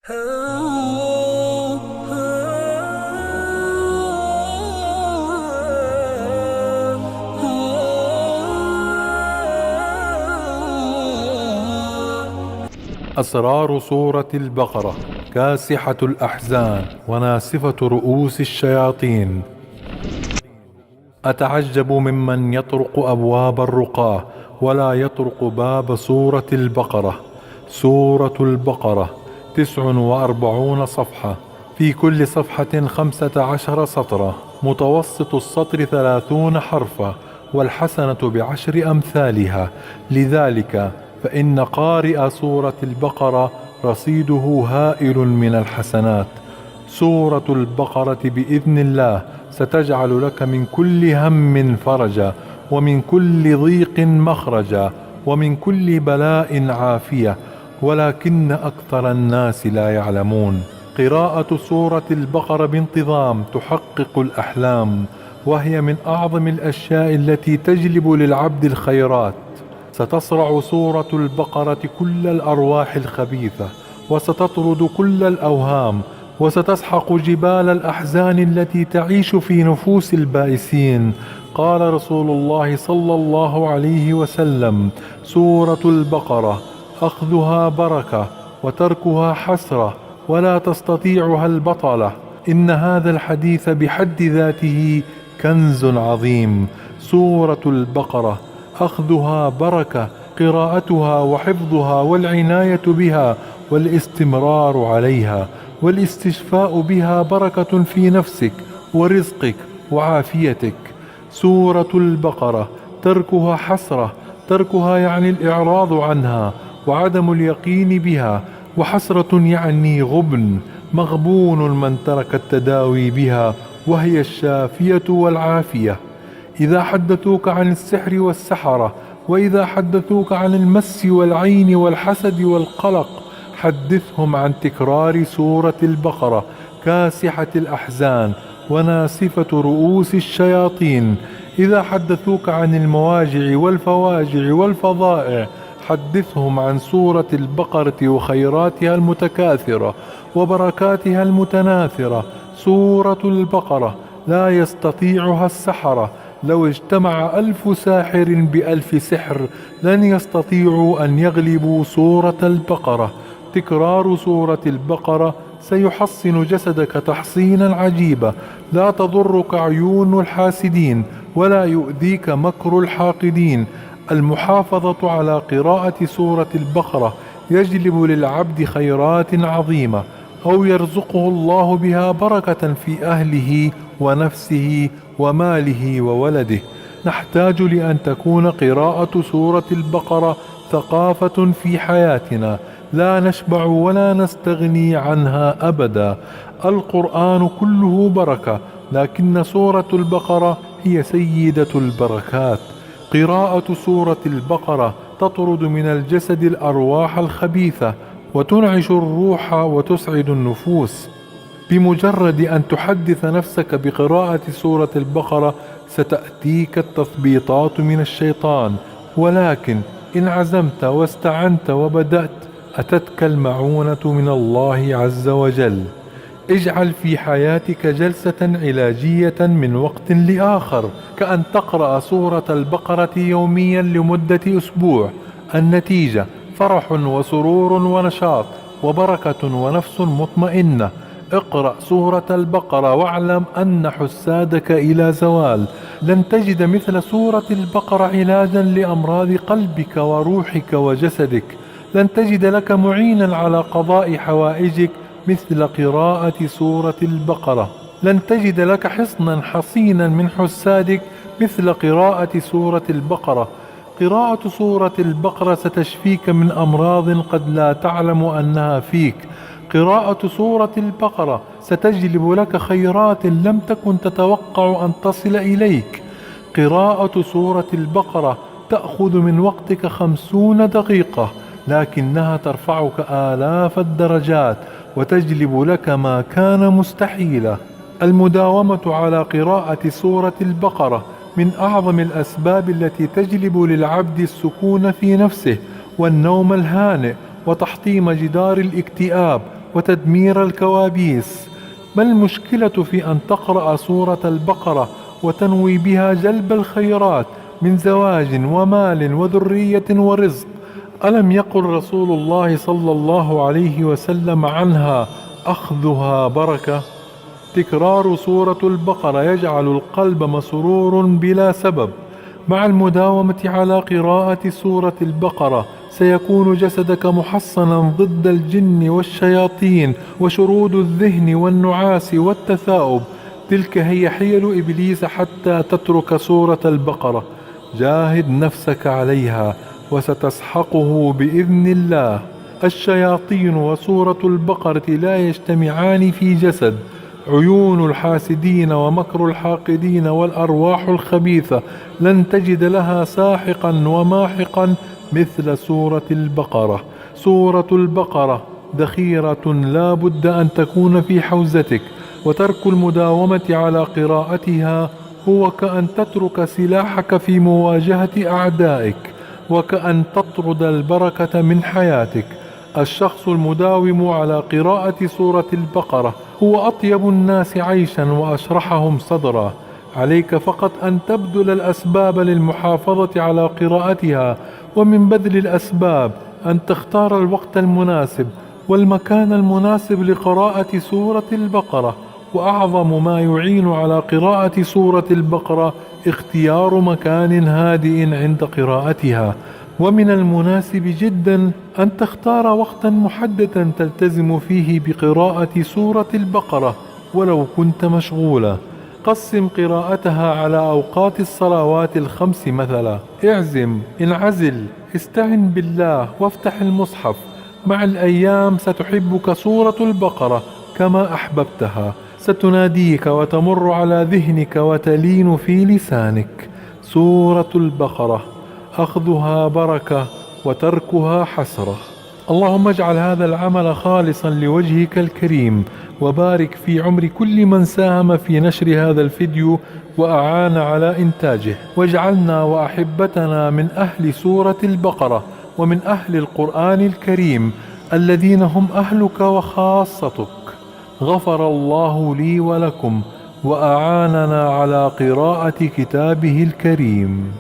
أسرار سورة البقرة: كاسحة الأحزان وناسفة رؤوس الشياطين. أتعجب ممن يطرق أبواب الرقاة ولا يطرق باب سورة البقرة. سورة البقرة 49 صفحة، في كل صفحة 15 سطرا، متوسط السطر 30 حرفا، والحسنة ب10 أمثالها. لذلك فإن قارئ سورة البقرة رصيده هائل من الحسنات. سورة البقرة بإذن الله ستجعل لك من كل هم فرجا، ومن كل ضيق مخرجا، ومن كل بلاء عافية، ولكن أكثر الناس لا يعلمون. قراءة سورة البقرة بانتظام تحقق الأحلام، وهي من أعظم الأشياء التي تجلب للعبد الخيرات. ستصرع سورة البقرة كل الأرواح الخبيثة، وستطرد كل الأوهام، وستسحق جبال الأحزان التي تعيش في نفوس البائسين. قال رسول الله صلى الله عليه وسلم: سورة البقرة أخذها بركة وتركها حسرة، ولا تستطيعها البطلة. إن هذا الحديث بحد ذاته كنز عظيم. سورة البقرة أخذها بركة، قراءتها وحفظها والعناية بها والاستمرار عليها والاستشفاء بها بركة في نفسك ورزقك وعافيتك. سورة البقرة تركها حسرة، تركها يعني الإعراض عنها وعدم اليقين بها، وحسرة يعني غبن، مغبون من ترك التداوي بها، وهي الشافية والعافية. إذا حدثوك عن السحر والسحرة، وإذا حدثوك عن المس والعين والحسد والقلق، حدثهم عن تكرار سورة البقرة: كاسحة الأحزان وناسفة رؤوس الشياطين. إذا حدثوك عن المواجع والفواجع والفظائع، حدثهم عن سورة البقرة وخيراتها المتكاثرة وبركاتها المتناثرة. سورة البقرة لا يستطيعها السحرة، لو اجتمع 1000 ساحر ب1000 سحر لن يستطيعوا أن يغلبوا سورة البقرة. تكرار سورة البقرة سيحصن جسدك تحصينا عجيبا، لا تضرك عيون الحاسدين ولا يؤذيك مكر الحاقدين. المحافظة على قراءة سورة البقرة يجلب للعبد خيرات عظيمة، أو يرزقه الله بها بركة في أهله ونفسه وماله وولده. نحتاج لأن تكون قراءة سورة البقرة ثقافة في حياتنا، لا نشبع ولا نستغني عنها أبدا. القرآن كله بركة، لكن سورة البقرة هي سيدة البركات. قراءة سورة البقرة تطرد من الجسد الأرواح الخبيثة، وتنعش الروح وتسعد النفوس. بمجرد أن تحدث نفسك بقراءة سورة البقرة ستأتيك التثبيطات من الشيطان، ولكن إن عزمت واستعنت وبدأت أتتك المعونة من الله عز وجل. اجعل في حياتك جلسة علاجية من وقت لآخر، كأن تقرأ سورة البقرة يوميا لمدة أسبوع. النتيجة فرح وسرور ونشاط وبركة ونفس مطمئنة. اقرأ سورة البقرة واعلم أن حسادك إلى زوال. لن تجد مثل سورة البقرة علاجا لأمراض قلبك وروحك وجسدك. لن تجد لك معينا على قضاء حوائجك مثل قراءة سورة البقرة. لن تجد لك حصنا حصينا من حسادك مثل قراءة سورة البقرة. قراءة سورة البقرة ستشفيك من أمراض قد لا تعلم أنها فيك. قراءة سورة البقرة ستجلب لك خيرات لم تكن تتوقع أن تصل إليك. قراءة سورة البقرة تأخذ من وقتك 50 دقيقة، لكنها ترفعك آلاف الدرجات وتجلب لك ما كان مستحيلا. المداومة على قراءة سورة البقرة من أعظم الأسباب التي تجلب للعبد السكون في نفسه والنوم الهانئ وتحطيم جدار الاكتئاب وتدمير الكوابيس. ما المشكلة في أن تقرأ سورة البقرة وتنوي بها جلب الخيرات من زواج ومال وذرية ورزق؟ ألم يقل رسول الله صلى الله عليه وسلم عنها: أخذها بركة؟ تكرار سورة البقرة يجعل القلب مسرور بلا سبب. مع المداومة على قراءة سورة البقرة سيكون جسدك محصنا ضد الجن والشياطين وشرود الذهن والنعاس والتثاؤب. تلك هي حيل إبليس حتى تترك سورة البقرة. جاهد نفسك عليها وستسحقه بإذن الله. الشياطين وسورة البقرة لا يجتمعان في جسد. عيون الحاسدين ومكر الحاقدين والأرواح الخبيثة لن تجد لها ساحقا وماحقا مثل سورة البقرة. سورة البقرة ذخيرة لا بد أن تكون في حوزتك، وترك المداومة على قراءتها هو كأن تترك سلاحك في مواجهة أعدائك، وكأن تطرد البركة من حياتك. الشخص المداوم على قراءة سورة البقرة هو أطيب الناس عيشا وأشرحهم صدرا. عليك فقط أن تبذل الأسباب للمحافظة على قراءتها، ومن بذل الأسباب أن تختار الوقت المناسب والمكان المناسب لقراءة سورة البقرة. وأعظم ما يعين على قراءة سورة البقرة اختيار مكان هادئ عند قراءتها. ومن المناسب جدا أن تختار وقتا محددا تلتزم فيه بقراءة سورة البقرة ولو كنت مشغولا. قسم قراءتها على أوقات الصلوات الخمس مثلا. اعزم، انعزل، استعن بالله وافتح المصحف. مع الأيام ستحبك سورة البقرة كما أحببتها، ستناديك وتمر على ذهنك وتلين في لسانك. سورة البقرة أخذها بركة وتركها حسرة. اللهم اجعل هذا العمل خالصا لوجهك الكريم، وبارك في عمر كل من ساهم في نشر هذا الفيديو وأعان على إنتاجه، واجعلنا وأحبتنا من أهل سورة البقرة ومن أهل القرآن الكريم الذين هم أهلك وخاصتك. غفر الله لي ولكم وأعاننا على قراءة كتابه الكريم.